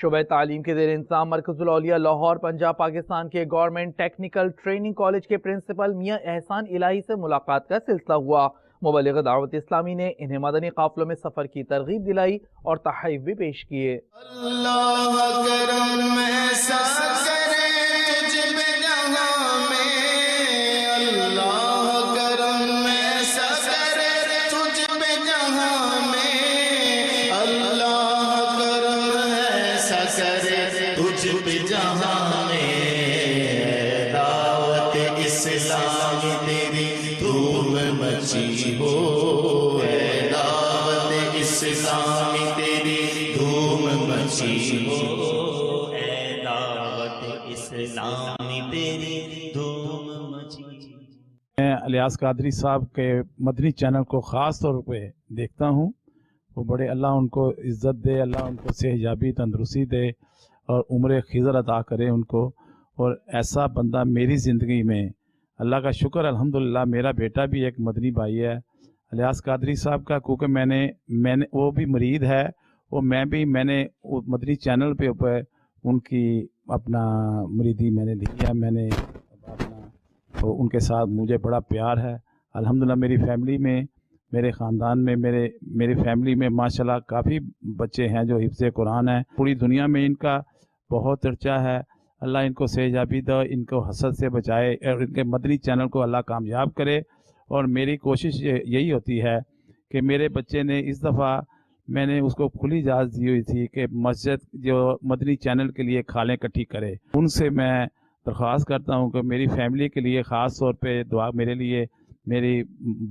شعبہ تعلیم کے زیر انتظام مرکز الاولیاء لاہور پنجاب پاکستان کے گورنمنٹ ٹیکنیکل ٹریننگ کالج کے پرنسپل میاں احسان الہی سے ملاقات کا سلسلہ ہوا۔ مبلغ دعوت اسلامی نے انہیں مدنی قافلوں میں سفر کی ترغیب دلائی اور تحائف بھی پیش کیے۔ اللہ کرم ایسا کرے تجھ پہ جہاں میں، اللہ کرم ایسا کرے تجھ پہ جہاں میں، اللہ کرم ایسا کرے تجھ پہ جہاں میں، دعوت اسلام تیری دھوم مچی ہو، اے دعوت اسلام تیری دھوم مچی ہو، اے دعوت اسلام تیری دھوم مچی۔ میں الیاس قادری صاحب کے مدنی چینل کو خاص طور پہ دیکھتا ہوں، وہ بڑے اللہ ان کو عزت دے، اللہ ان کو صحت یابی تندرستی دے اور عمر خضر عطا کرے ان کو، اور ایسا بندہ میری زندگی میں اللہ کا شکر الحمدللہ میرا بیٹا بھی ایک مدنی بھائی ہے الیاس قادری صاحب کا، کیونکہ میں نے وہ بھی مرید ہے اور میں نے مدنی چینل پہ ان کی اپنا مریدی میں نے لی ہے، میں نے اپنا تو ان کے ساتھ مجھے بڑا پیار ہے الحمدللہ۔ میری فیملی میں، میرے خاندان میں، میری فیملی میں ماشاءاللہ کافی بچے ہیں جو حفظ قرآن ہیں، پوری دنیا میں ان کا بہت چرچا ہے۔ اللہ ان کو صحت دے، ان کو حسد سے بچائے اور ان کے مدنی چینل کو اللہ کامیاب کرے، اور میری کوشش یہی ہوتی ہے کہ میرے بچے نے اس دفعہ میں نے اس کو کھلی اجازت دی ہوئی تھی کہ مسجد جو مدنی چینل کے لیے کھالیں اکٹھی کرے، ان سے میں درخواست کرتا ہوں کہ میری فیملی کے لیے خاص طور پہ دعا، میرے لیے، میری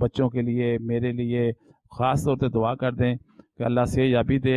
بچوں کے لیے، میرے لیے خاص طور پہ دعا کر دیں کہ اللہ صحت یابی دے۔